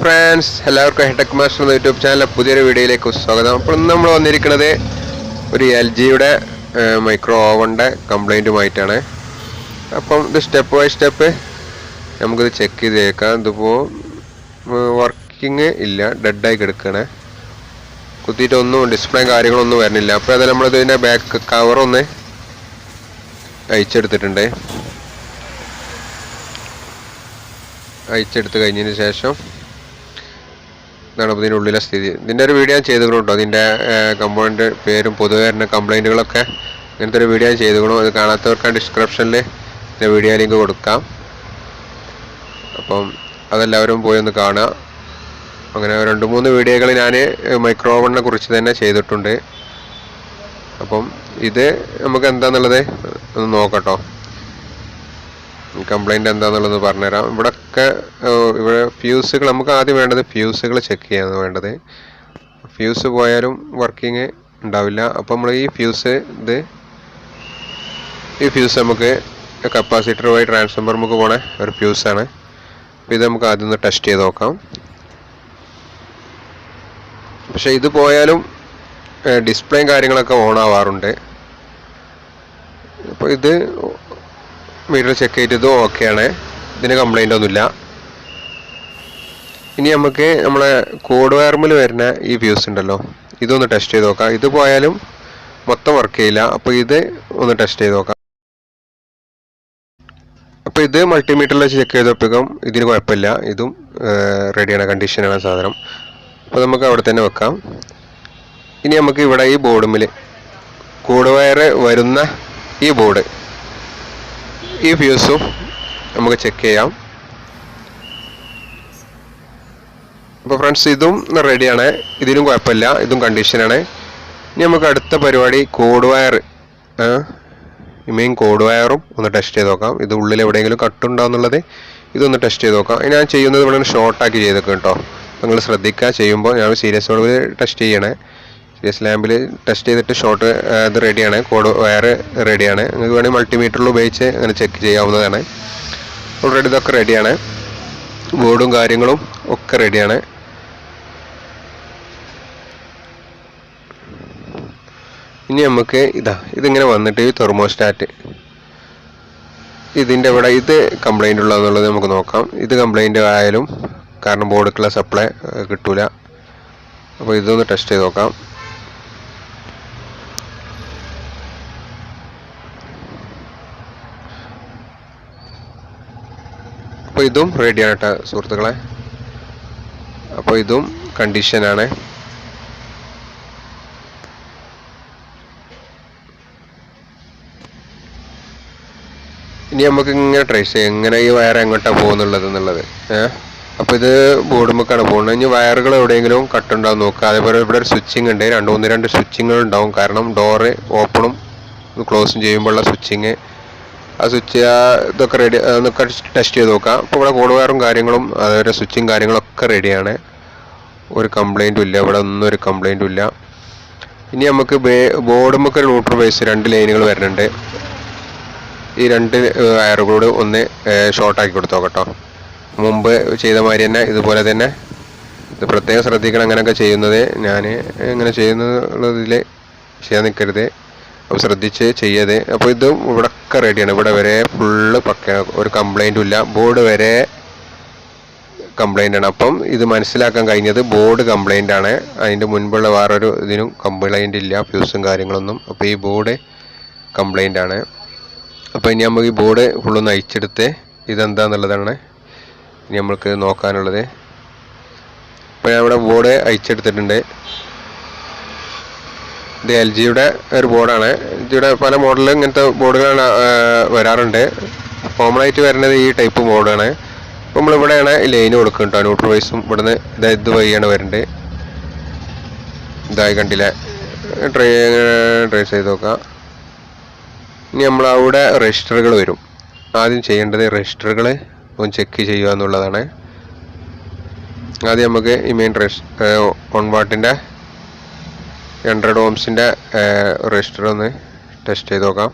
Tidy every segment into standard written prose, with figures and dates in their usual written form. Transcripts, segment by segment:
Friends, എല്ലാവർക്കും ഹെടെക് master എന്ന YouTube ചാനലിലെ പുതിയൊരു വീഡിയോയിലേക്ക് സ്വാഗതം. അപ്പോൾ ഇന്ന് നമ്മൾ വന്നിരിക്കുന്നത് ഒരു LGയുടെ മൈക്രോ ഓവൻ്റെ കംപ്ലൈൻറ്റുമായിട്ടാണ്. അപ്പം ഇത് സ്റ്റെപ്പ് ബൈ സ്റ്റെപ്പ് നമുക്കിത് ചെക്ക് ചെയ്ത് കേൾക്കാം. ഇതിപ്പോൾ വർക്കിംഗ് ഇല്ല, ഡെഡായി കിടക്കുകയാണ്. കുത്തിയിട്ടൊന്നും ഡിസ്പ്ലേയും കാര്യങ്ങളൊന്നും വരുന്നില്ല. അപ്പോൾ അത് നമ്മളിതിൻ്റെ ബാക്ക് കവറൊന്ന് അയച്ചെടുത്തിട്ടുണ്ട്. അയച്ചെടുത്ത് കഴിഞ്ഞതിന് ശേഷം ഇതാണ് ഇതിൻ്റെ ഉള്ളിലെ സ്ഥിതി. ഇതിൻ്റെ ഒരു വീഡിയോ ഞാൻ ചെയ്തിരുന്നു കേട്ടോ. അതിൻ്റെ കമ്പോണൻ്റ് പേരും പൊതുവെ വരുന്ന കംപ്ലൈൻറ്റുകളൊക്കെ ഇങ്ങനത്തെ ഒരു വീഡിയോ ഞാൻ ചെയ്തിരുന്നു. അത് കാണാത്തവർക്ക് ഡിസ്ക്രിപ്ഷനിൽ ഇതിൻ്റെ വീഡിയോ ലിങ്ക് കൊടുക്കാം. അപ്പം അതെല്ലാവരും പോയി ഒന്ന് കാണുക. അങ്ങനെ 2-3 വീഡിയോകൾ ഞാൻ മൈക്രോ ഓവനെ കുറിച്ച് തന്നെ ചെയ്തിട്ടുണ്ട്. അപ്പം ഇത് നമുക്ക് എന്താണെന്നുള്ളത് ഒന്ന് നോക്കട്ടോ. കംപ്ലൈൻറ്റ് എന്താണെന്നുള്ളത് പറഞ്ഞുതരാം. ഇവിടെ ഫ്യൂസുകൾ നമുക്ക് ആദ്യം വേണ്ടത് ഫ്യൂസുകൾ ചെക്ക് ചെയ്യാനാണ് വേണ്ടത്. ഫ്യൂസ് പോയാലും വർക്കിംഗ് ഉണ്ടാവില്ല. അപ്പോൾ നമ്മൾ ഈ ഫ്യൂസ് നമുക്ക് കപ്പാസിറ്റർ വഴി ട്രാൻസ്ഫോർമർ നമുക്ക് പോണ ഒരു ഫ്യൂസാണ്. അപ്പോൾ ഇത് നമുക്ക് ആദ്യം ഒന്ന് ടെസ്റ്റ് ചെയ്ത് നോക്കാം. പക്ഷേ ഇത് പോയാലും ഡിസ്പ്ലേയും കാര്യങ്ങളൊക്കെ ഓൺ ആവാറുണ്ട്. അപ്പോൾ ഇത് മീറ്റർ ചെക്ക് ചെയ്തതും ഓക്കെയാണ്, ഇതിന് കംപ്ലൈൻ്റ് ഒന്നുമില്ല. ഇനി നമുക്ക് നമ്മളെ കോഡ് വയർമിൽ വരുന്ന ഈ ഫ്യൂസ് ഉണ്ടല്ലോ, ഇതൊന്ന് ടെസ്റ്റ് ചെയ്ത് നോക്കാം. ഇത് പോയാലും മൊത്തം വർക്ക് ചെയ്യില്ല. അപ്പോൾ ഇത് ഒന്ന് ടെസ്റ്റ് ചെയ്ത് നോക്കാം. അപ്പോൾ ഇത് മൾട്ടിമീറ്ററിൽ വെച്ച് ചെക്ക് ചെയ്തപ്പോഴേക്കും ഇതിന് കുഴപ്പമില്ല, ഇതും റെഡിയാണ്, കണ്ടീഷനാണ് സാധനം. അപ്പോൾ നമുക്ക് അവിടെ തന്നെ വെക്കാം. ഇനി നമുക്ക് ഇവിടെ ഈ ബോർഡുമിൽ കോഡ് വയർ വരുന്ന ഈ ബോർഡ്, ഈ ഫ്യൂസും നമുക്ക് ചെക്ക് ചെയ്യാം. അപ്പോൾ ഫ്രണ്ട്സ്, ഇതും റെഡിയാണ്, ഇതിനും കുഴപ്പമില്ല, ഇതും കണ്ടീഷനാണ്. ഇനി നമുക്ക് അടുത്ത പരിപാടി കോഡ് വയർ, മെയിൻ കോഡ് വയറും ഒന്ന് ടെസ്റ്റ് ചെയ്ത് നോക്കാം. ഇത് ഉള്ളിൽ എവിടെയെങ്കിലും കട്ടുണ്ടാവുന്നുള്ളത് ഇതൊന്ന് ടെസ്റ്റ് ചെയ്ത് നോക്കാം. ഞാൻ ചെയ്യുന്നത് ഇവിടെ ഷോർട്ടാക്കി ചെയ്തേക്കും കേട്ടോ. നിങ്ങൾ ശ്രദ്ധിക്കുക ചെയ്യുമ്പോൾ. ഞാൻ സീരിയസ് ബൾബിൽ ടെസ്റ്റ് ചെയ്യണേ, സീരിയസ് ലാമ്പിൽ ടെസ്റ്റ് ചെയ്തിട്ട് ഷോർട്ട് ഇത് റെഡിയാണ്, കോഡ് വയർ റെഡിയാണ്. നിങ്ങൾക്ക് വേണമെങ്കിൽ മൾട്ടിമീറ്ററിൽ ഉപയോഗിച്ച് അങ്ങനെ ചെക്ക് ചെയ്യാവുന്നതാണ്. ഓൾറെഡി ഇതൊക്കെ റെഡിയാണ്, ബോർഡും കാര്യങ്ങളും ഒക്കെ റെഡിയാണ്. ഇനി നമുക്ക് ഇതിങ്ങനെ വന്നിട്ട് ഈ തെർമോസ്റ്റാറ്റ് ഇതിൻ്റെ ഇവിടെ ഇത് കംപ്ലൈൻ്റ് ഉള്ളതെന്നുള്ളത് നമുക്ക് നോക്കാം. ഇത് കംപ്ലൈൻ്റ് ആയാലും കാരണം ബോർഡിലേക്കുള്ള സപ്ലൈ കിട്ടൂല. അപ്പോൾ ഇതൊന്ന് ടെസ്റ്റ് ചെയ്ത് നോക്കാം. അപ്പോൾ ഇതും റെഡിയാണ് കേട്ടോ സുഹൃത്തുക്കളെ. അപ്പോൾ ഇതും കണ്ടീഷനാണ്. ഇനി നമുക്ക് ഇങ്ങനെ ട്രേസ് ചെയ്യാം എങ്ങനെ ഈ വയർ എങ്ങോട്ടാണ് പോകുന്നുള്ളത് എന്നുള്ളത്. അപ്പോൾ ഇത് ബോർഡുമൊക്കെയാണ് പോകുന്നത്. ഇനി വയറുകൾ എവിടെയെങ്കിലും കട്ടുണ്ടാവും നോക്കുക. അതേപോലെ ഇവിടെ ഒരു സ്വിച്ചിങ് ഉണ്ട്, 2 സ്വിച്ചിങ്ങുകൾ ഉണ്ടാവും. കാരണം ഡോറ് ഓപ്പണും ക്ലോസും ചെയ്യുമ്പോഴുള്ള സ്വിച്ചിങ്, ആ സ്വിച്ച് ഇതൊക്കെ റെഡി, അതൊക്കെ ടെസ്റ്റ് ചെയ്ത് നോക്കാം. അപ്പോൾ ഇവിടെ കോഡ് വയറും കാര്യങ്ങളും അതേപോലെ സ്വിച്ചും കാര്യങ്ങളൊക്കെ റെഡിയാണ്, ഒരു കംപ്ലൈൻറ്റും ഇല്ല. ഇവിടെ ഒന്നും ഒരു കംപ്ലൈൻറ്റും ഇല്ല. ഇനി നമുക്ക് ബോർഡുമൊക്കെ ഒരു ന്യൂട്രൽ ബേസ് 2 ലൈനുകൾ വരുന്നുണ്ട്. ഈ 2 വയറുകളോട് ഒന്ന് ഷോർട്ടാക്കി കൊടുത്തോ കേട്ടോ. മുമ്പ് ചെയ്ത മാതിരി തന്നെ ഇതുപോലെ തന്നെ ഇത് പ്രത്യേകം ശ്രദ്ധിക്കണം. അങ്ങനെയൊക്കെ ചെയ്യുന്നത് ഞാൻ ഇങ്ങനെ ചെയ്യുന്നതിൽ ചെയ്യാൻ നിൽക്കരുത്, അപ്പോൾ ശ്രദ്ധിച്ച് ചെയ്യത്. അപ്പോൾ ഇതും ഇവിടെയൊക്കെ റെഡിയാണ്, ഇവിടെ വരെ ഫുള്ള് പക്കയാണ്, ഒരു കംപ്ലൈൻറ്റും ഇല്ല. ബോർഡ് വരെ കംപ്ലൈൻ്റ് ആണ്. അപ്പം ഇത് മനസ്സിലാക്കാൻ കഴിഞ്ഞത് ബോർഡ് കംപ്ലൈൻ്റ് ആണ്. അതിൻ്റെ മുൻപുള്ള വേറൊരു ഇതിനും കംപ്ലൈൻ്റ് ഇല്ല, ഫ്യൂസും കാര്യങ്ങളൊന്നും. അപ്പോൾ ഈ ബോർഡ് കംപ്ലൈൻ്റ് ആണ്. അപ്പോൾ ഇനി നമുക്ക് ഈ ബോർഡ് ഫുള്ളൊന്ന് അയച്ചെടുത്ത് ഇതെന്താണെന്നുള്ളതാണ് ഇനി നമ്മൾക്ക് നോക്കാനുള്ളത്. അപ്പോൾ ഞാൻ ഇവിടെ ബോർഡ് അയച്ചെടുത്തിട്ടുണ്ട്. ഇത് LGയുടെ ഒരു ബോർഡാണ്. LGയുടെ പല മോഡലും ഇങ്ങനത്തെ ബോർഡുകളാണ് വരാറുണ്ട്. കോമണായിട്ട് വരുന്നത് ഈ ടൈപ്പ് ബോർഡാണ്. അപ്പോൾ നമ്മളിവിടെയാണ് ലൈന് കൊടുക്കും കേട്ടോ, ന്യൂട്രൽ വൈസും ഇവിടുന്ന് ഇത് വഴിയാണ് വരുന്നത്. ഇതായി കണ്ടില്ലേ, ട്രേസ് ചെയ്ത് നോക്കാം. ഇനി നമ്മളവിടെ രജിസ്റ്ററുകൾ വരും. ആദ്യം ചെയ്യേണ്ടത് രജിസ്റ്ററുകൾ ഒന്ന് ചെക്ക് ചെയ്യുക എന്നുള്ളതാണ്. ആദ്യം നമുക്ക് ഈ മെയിൻ 1 വാട്ടിൻ്റെ 100 ഓംസിൻ്റെ രജിസ്റ്റർ ഒന്ന് ടെസ്റ്റ് ചെയ്ത് നോക്കാം.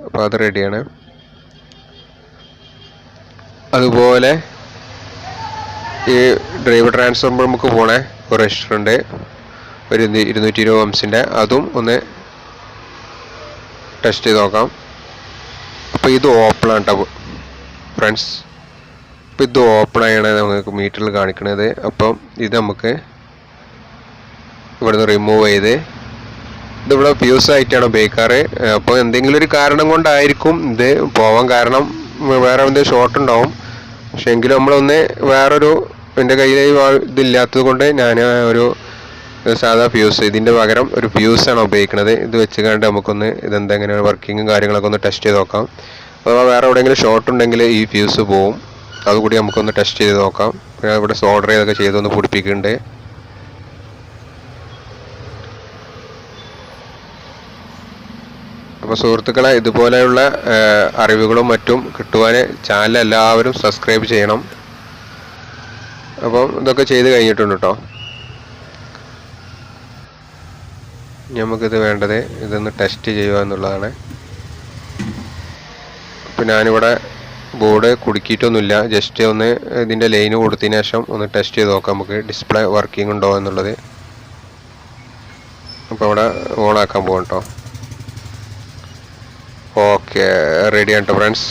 അപ്പോൾ അത് റെഡിയാണ്. അതുപോലെ ഈ ഡ്രൈവ് ട്രാൻസ്ഫോർമർ നമുക്ക് പോണേ ഒരു റെസിസ്റ്ററുണ്ട്, ഒരു 220 ohmsൻ്റെ, അതും ഒന്ന് ടെസ്റ്റ് ചെയ്ത് നോക്കാം. അപ്പോൾ ഇത് ഓപ്പൺ ആണ് കേട്ടോ ഫ്രണ്ട്സ്. അപ്പോൾ ഇത് ഓപ്പൺ ആയാണ് നമുക്ക് മീറ്ററിൽ കാണിക്കുന്നത്. അപ്പം ഇത് നമുക്ക് ഇവിടുന്ന് റിമൂവ് ചെയ്ത്, ഇതിവിടെ ഫ്യൂസ് ആയിട്ടാണ് ഉപയോഗിക്കാറ്. അപ്പോൾ എന്തെങ്കിലും ഒരു കാരണം കൊണ്ടായിരിക്കും ഇത് പോവാൻ കാരണം, വേറെ എന്തെങ്കിലും ഷോർട്ട് ഉണ്ടാവും. പക്ഷെ എങ്കിലും നമ്മളൊന്ന് വേറൊരു, എൻ്റെ കയ്യിൽ ഇതില്ലാത്തത് കൊണ്ട് ഞാൻ ഒരു സാധാ ഫ്യൂസ്, ഇതിൻ്റെ പകരം ഒരു ഫ്യൂസാണ് ഉപയോഗിക്കുന്നത്. ഇത് വെച്ച് കണ്ട് നമുക്കൊന്ന് ഇതെന്തെങ്ങനെ വർക്കിങ്ങും കാര്യങ്ങളൊക്കെ ഒന്ന് ടെസ്റ്റ് ചെയ്ത് നോക്കാം. അഥവാ വേറെ എവിടെയെങ്കിലും ഷോർട്ട് ഉണ്ടെങ്കിൽ ഈ ഫ്യൂസ് പോവും, അതുകൂടി നമുക്കൊന്ന് ടെസ്റ്റ് ചെയ്ത് നോക്കാം. ഇവിടെ സോൾഡർ ചെയ്തൊക്കെ ചെയ്തൊന്ന് പിടിപ്പിക്കുന്നുണ്ട്. അപ്പോൾ സുഹൃത്തുക്കളെ, ഇതുപോലെയുള്ള അറിവുകളും മറ്റും കിട്ടുവാൻ ചാനൽ എല്ലാവരും സബ്സ്ക്രൈബ് ചെയ്യണം. അപ്പം ഇതൊക്കെ ചെയ്ത് കഴിഞ്ഞിട്ടുണ്ട് കേട്ടോ. നമുക്കിത് വേണ്ടത് ഇതൊന്ന് ടെസ്റ്റ് ചെയ്യുക എന്നുള്ളതാണ്. അപ്പോൾ ഞാനിവിടെ ബോർഡ് കുടുക്കിയിട്ടൊന്നുമില്ല, ജസ്റ്റ് ഒന്ന് ഇതിൻ്റെ ലൈന് കൊടുത്തതിന് ശേഷം ഒന്ന് ടെസ്റ്റ് ചെയ്ത് നോക്കാം നമുക്ക് ഡിസ്പ്ലേ വർക്കിംഗ് ഉണ്ടോ എന്നുള്ളത്. അപ്പോൾ ഇവിടെ ഓൺ ആക്കാൻ പോകാം കേട്ടോ. ഓക്കെ, റെഡി ആണ് കേട്ടോ ഫ്രണ്ട്സ്.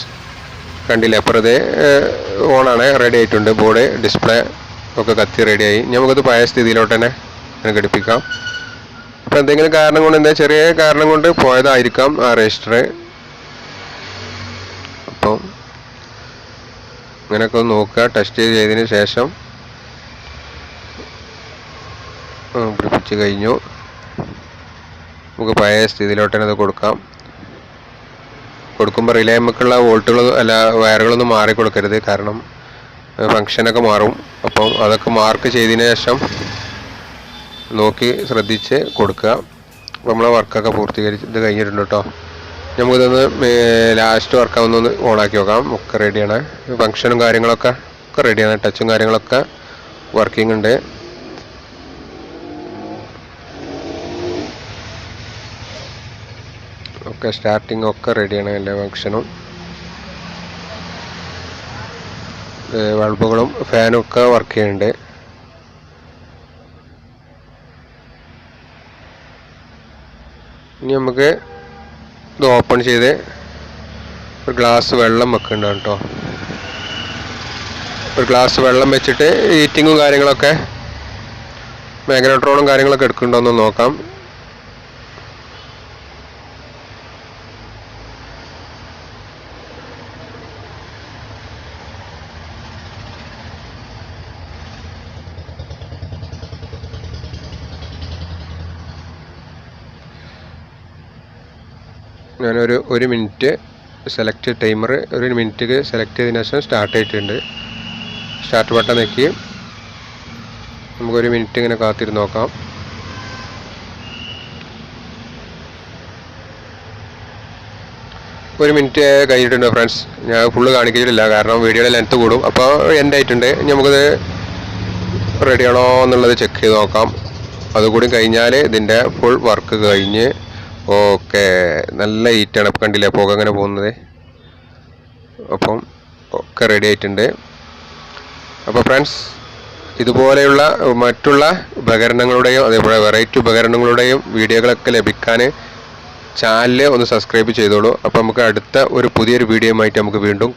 കണ്ടില്ലേ, അപ്പോൾ ഇത് ഓണാണ്, റെഡി ആയിട്ടുണ്ട്. ബോർഡ് ഡിസ്പ്ലേ ഒക്കെ കത്തി റെഡിയായി. നമുക്കത് പഴയ സ്ഥിതിയിലോട്ട് തന്നെ ഘടിപ്പിക്കാം. അപ്പോൾ എന്തെങ്കിലും കാരണം കൊണ്ട്, എന്താ ചെറിയ കാരണം കൊണ്ട് പോയതായിരിക്കാം ആ രജിസ്റ്റർ. അപ്പം അങ്ങനെയൊക്കെ ഒന്ന് നോക്കുക. ടെസ്റ്റ് ചെയ്തതിന് ശേഷം പിടിപ്പിച്ച് കഴിഞ്ഞു. നമുക്ക് പഴയ സ്ഥിതിയിലോട്ട് തന്നെ അത് കൊടുക്കാം. കൊടുക്കുമ്പോൾ റിലേ നമുക്കുള്ള വോൾട്ടുകൾ അല്ല വയറുകളൊന്നും മാറി കൊടുക്കരുത്, കാരണം ഫങ്ഷനൊക്കെ മാറും. അപ്പം അതൊക്കെ മാർക്ക് ചെയ്തതിന് ശേഷം നോക്കി ശ്രദ്ധിച്ച് കൊടുക്കുക. അപ്പോൾ നമ്മളെ വർക്കൊക്കെ പൂർത്തീകരിച്ച് ഇത് കഴിഞ്ഞിട്ടുണ്ട് കേട്ടോ. നമുക്കിതൊന്ന് ലാസ്റ്റ് വർക്കാവുന്നൊന്ന് ഓണാക്കി നോക്കാം. ഒക്കെ റെഡിയാണ്, ഫങ്ഷനും കാര്യങ്ങളൊക്കെ റെഡിയാണ്, ടച്ചും കാര്യങ്ങളൊക്കെ വർക്കിംഗ് ഉണ്ട്. ഒക്കെ സ്റ്റാർട്ടിങ് ഒക്കെ റെഡിയാണ്, എല്ലാ ഫങ്ഷനും. ബൾബുകളും ഫാനും ഒക്കെ വർക്ക് ചെയ്യുന്നുണ്ട്. ഇനി നമുക്ക് ഇത് ഓപ്പൺ ചെയ്ത് ഒരു ഗ്ലാസ് വെള്ളം വെക്കുന്നുണ്ട് കേട്ടോ. ഒരു ഗ്ലാസ് വെള്ളം വെച്ചിട്ട് ഹീറ്റിങ്ങും കാര്യങ്ങളൊക്കെ, മാഗ്നട്രോണും കാര്യങ്ങളൊക്കെ എടുക്കുന്നുണ്ടോ എന്ന് നോക്കാം. ഞാനൊരു 1 minute select timer 1 minute select ചെയ്തതിനു ശേഷം സ്റ്റാർട്ട് ആയിട്ടുണ്ട്. സ്റ്റാർട്ട് ബട്ടൺ ഞെക്കി നമുക്ക് 1 മിനിറ്റ് ഇങ്ങനെ കാത്തിരുന്ന് നോക്കാം. ഒരു മിനിറ്റ് കഴിഞ്ഞിട്ടുണ്ട് ഫ്രണ്ട്സ്. ഞാൻ ഫുള്ള് കാണിച്ചിട്ടില്ല, കാരണം വീഡിയോയുടെ ലെങ്ത്ത് കൂടും. അപ്പോൾ എൻഡ് ആയിട്ടുണ്ട്. നമുക്കത് റെഡിയാണോ എന്നുള്ളത് ചെക്ക് ചെയ്ത് നോക്കാം. അതുകൂടി കഴിഞ്ഞാൽ ഇതിൻ്റെ ഫുൾ വർക്ക് കഴിഞ്ഞ്. ഓക്കെ, നല്ല ഹീറ്റാണ്. ഇപ്പം കണ്ടില്ലേ പുക അങ്ങനെ പോകുന്നത്. അപ്പം ഒക്കെ റെഡി ആയിട്ടുണ്ട്. അപ്പോൾ ഫ്രണ്ട്സ്, ഇതുപോലെയുള്ള മറ്റുള്ള ഉപകരണങ്ങളുടെയും അതേപോലെ വെറൈറ്റി ഉപകരണങ്ങളുടെയും വീഡിയോകളൊക്കെ ലഭിക്കാൻ ചാനൽ ഒന്ന് സബ്സ്ക്രൈബ് ചെയ്തോളൂ. അപ്പോൾ നമുക്ക് അടുത്ത ഒരു പുതിയൊരു വീഡിയോയുമായിട്ട് നമുക്ക് വീണ്ടും